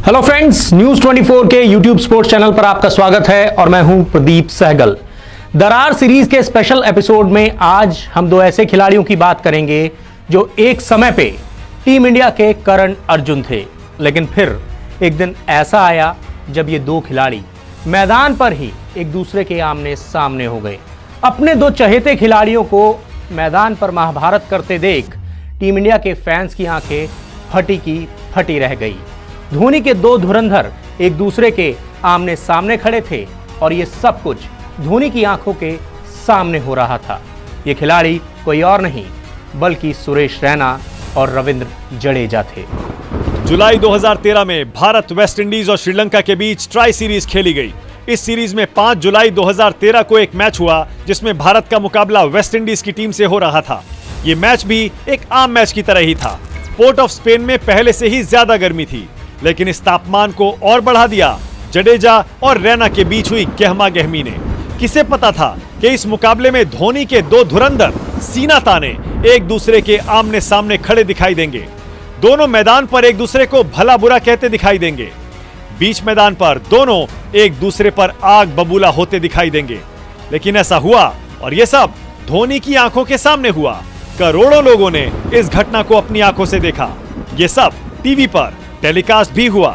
Hello friends, news 24 के YouTube sports channel पर आपका स्वागत है और मैं हूं प्रदीप सहगल। दरार सीरीज के स्पेशल एपिसोड में आज हम दो ऐसे खिलाड़ियों की बात करेंगे जो एक समय पे टीम इंडिया के करण अर्जुन थे, लेकिन फिर एक दिन ऐसा आया जब ये दो खिलाड़ी मैदान पर ही एक दूसरे के आमने सामने हो गए। अपने दो चहेते खिलाड़ियों को मैदान पर महाभारत करते देख टीम इंडिया के फैंस की आंखें फटी की फटी रह गई। धोनी के दो धुरंधर एक दूसरे के आमने सामने खड़े थे और ये सब कुछ धोनी की आंखों के सामने हो रहा था। ये खिलाड़ी कोई और नहीं बल्कि सुरेश रैना और रविंद्र जडेजा थे। जुलाई 2013 में भारत, वेस्ट इंडीज और श्रीलंका के बीच ट्राई सीरीज खेली गई। इस सीरीज में 5 जुलाई 2013 को एक मैच हुआ जिसमें भारत का मुकाबला वेस्ट इंडीज की टीम से हो रहा था। ये मैच भी एक आम मैच की तरह ही था। पोर्ट ऑफ स्पेन में पहले से ही ज्यादा गर्मी थी, लेकिन इस तापमान को और बढ़ा दिया जडेजा और रैना के बीच हुई गहमा गहमी ने। किसे पता था कि इस मुकाबले में धोनी के दो धुरंधर सीना ताने एक दूसरे के आमने सामने खड़े दिखाई देंगे। दोनों मैदान पर एक दूसरे को भला बुरा कहते दिखाई देंगे। बीच मैदान पर दोनों एक दूसरे पर आग बबूला होते दिखाई देंगे। लेकिन ऐसा हुआ और यह सब धोनी की आंखों के सामने हुआ। करोड़ों लोगों ने इस घटना को अपनी आंखों से देखा। यह सब टीवी पर टेलीकास्ट भी हुआ।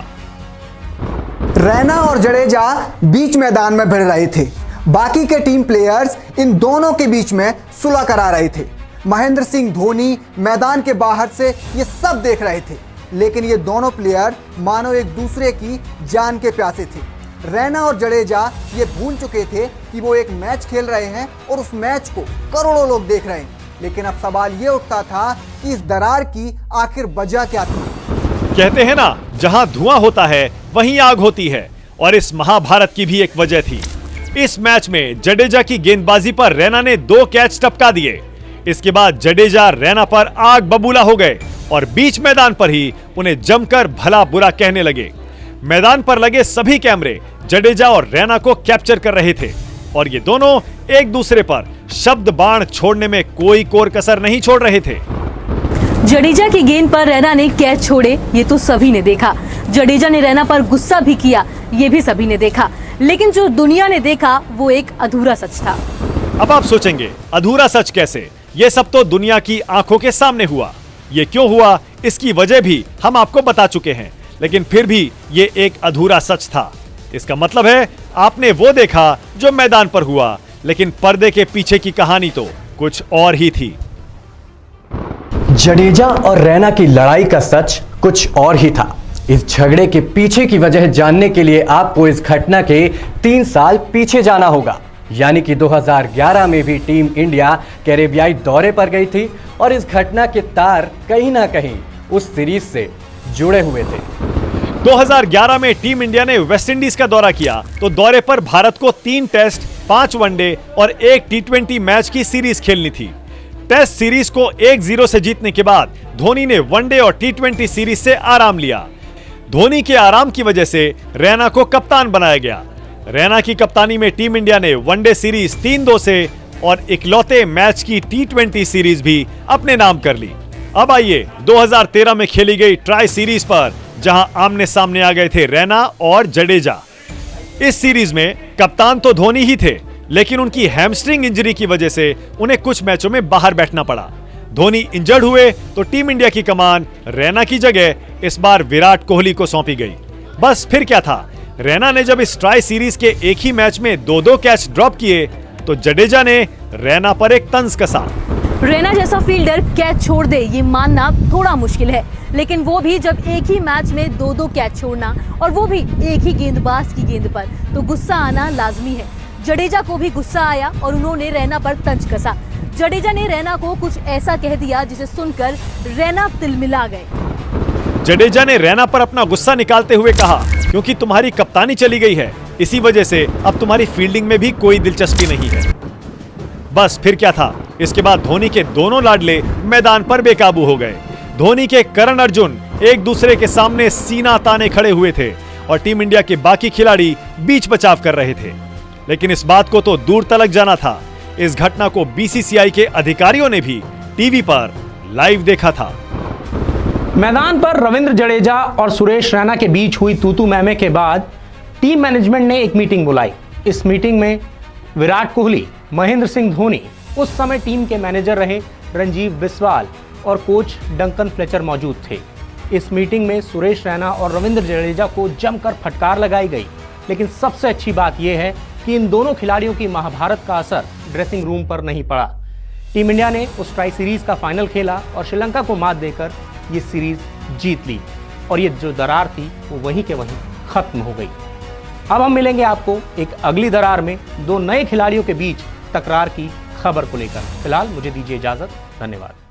रैना और जडेजा बीच मैदान में भिड़ रहे थे। बाकी के टीम प्लेयर्स इन दोनों के बीच में सुलह करा रहे थे। महेंद्र सिंह धोनी मैदान के बाहर से ये सब देख रहे थे, लेकिन ये दोनों प्लेयर मानो एक दूसरे की जान के प्यासे थे। रैना और जडेजा ये भूल चुके थे कि वो एक मैच खेल रहे हैं और उस मैच को करोड़ों लोग देख रहे हैं। लेकिन अब सवाल ये उठता था कि इस दरार की आखिर वजह क्या थी। कहते हैं ना, जहां धुआं होता है वहीं आग होती है, और इस महाभारत की भी एक वजह थी। इस मैच में जडेजा की गेंदबाजी पर रैना ने 2 कैच टपका दिए। इसके बाद जडेजा रैना पर आग बबूला हो गए और बीच मैदान पर ही उन्हें जमकर भला बुरा कहने लगे। मैदान पर लगे सभी कैमरे जडेजा और रैना को कैप्चर कर रहे थे और ये दोनों एक दूसरे पर शब्द बाण छोड़ने में कोई कोर कसर नहीं छोड़ रहे थे। जडेजा की गेंद पर रैना ने कैच छोड़े, ये तो सभी ने देखा। जडेजा ने रैना पर गुस्सा भी किया, ये भी सभी ने देखा। लेकिन जो दुनिया ने देखा वो एक अधूरा सच था। अब आप सोचेंगे, अधूरा सच कैसे? ये सब तो दुनिया की आंखों के सामने हुआ। ये क्यों हुआ, इसकी वजह भी हम आपको बता चुके हैं, लेकिन फिर भी ये एक अधूरा सच था। इसका मतलब है आपने वो देखा जो मैदान पर हुआ, लेकिन पर्दे के पीछे की कहानी तो कुछ और ही थी। जडेजा और रैना की लड़ाई का सच कुछ और ही था। इस झगड़े के पीछे की वजह जानने के लिए आपको इस घटना के 3 साल पीछे जाना होगा, यानी कि 2011 में भी टीम इंडिया कैरेबियाई दौरे पर गई थी और इस घटना के तार कहीं ना कहीं उस सीरीज से जुड़े हुए थे। 2011 में टीम इंडिया ने वेस्ट इंडीज का दौरा किया तो दौरे पर भारत को 3 टेस्ट, 5 वनडे और 1 T20 मैच की सीरीज खेलनी थी। टेस्ट सीरीज को 1-0 से जीतने के बाद धोनी ने वनडे और T20 सीरीज से आराम लिया। धोनी के आराम की वजह से रैना को कप्तान बनाया गया। रैना की कप्तानी में टीम इंडिया ने वनडे सीरीज 3-2 से और इकलौते मैच की T20 सीरीज भी अपने नाम कर ली। अब आइए 2013 में खेली गई ट्राई सीरीज पर, जहां आमने सामने आ गए थे रैना और जडेजा। इस सीरीज में कप्तान तो धोनी ही थे, लेकिन उनकी हैमस्ट्रिंग इंजरी की वजह से उन्हें कुछ मैचों में बाहर बैठना पड़ा। धोनी इंजर्ड हुए तो टीम इंडिया की कमान रैना की जगह इस बार विराट कोहली को सौंपी गई। बस फिर क्या था, रैना ने जब इस ट्राई सीरीज के एक ही मैच में 2-2 कैच ड्रॉप किए तो जडेजा ने रैना पर एक तंज कसा। रैना जैसा फील्डर कैच छोड़ दे ये मानना थोड़ा मुश्किल है, लेकिन वो भी जब एक ही मैच में 2-2 कैच छोड़ना और वो भी एक ही गेंदबाज की गेंद पर, तो गुस्सा आना लाजमी है। जडेजा को भी गुस्सा आया और उन्होंने रैना पर तंज कसा। जडेजा ने रैना को कुछ ऐसा कह दिया जिसे सुनकर रैना तिलमिला गए। जडेजा ने रैना पर अपना गुस्सा निकालते हुए कहा, क्योंकि तुम्हारी कप्तानी चली गई है, इसी वजह से अब तुम्हारी फील्डिंग में भी कोई दिलचस्पी नहीं है। बस फिर क्या था, इसके बाद धोनी के दोनों लाडले मैदान पर बेकाबू हो गए। धोनी के करण अर्जुन एक दूसरे के सामने सीना ताने खड़े हुए थे और टीम इंडिया के बाकी खिलाड़ी बीच बचाव कर रहे थे। लेकिन इस बात को तो दूर तलक जाना था, इस घटना को BCCI के अधिकारियों ने भी टीवी पर लाइव देखा था। मैदान पर रविंद्र जडेजा और सुरेश रैना के बीच हुई तूतू मैमे के बाद टीम मैनेजमेंट ने एक मीटिंग बुलाई। इस मीटिंग में विराट कोहली, महेंद्र सिंह धोनी, उस समय टीम के मैनेजर रहे रंजीव बिस्वाल और कोच डंकन फ्लेचर मौजूद थे। इस मीटिंग में सुरेश रैना और रविंद्र जडेजा को जमकर फटकार लगाई गई, लेकिन सबसे अच्छी बात यह है कि इन दोनों खिलाड़ियों की महाभारत का असर ड्रेसिंग रूम पर नहीं पड़ा। टीम इंडिया ने उस ट्राई सीरीज का फाइनल खेला और श्रीलंका को मात देकर ये सीरीज जीत ली और ये जो दरार थी वो वहीं के वहीं खत्म हो गई। अब हम मिलेंगे आपको एक अगली दरार में दो नए खिलाड़ियों के बीच तकरार की खबर को लेकर। फिलहाल मुझे दीजिए इजाजत। धन्यवाद।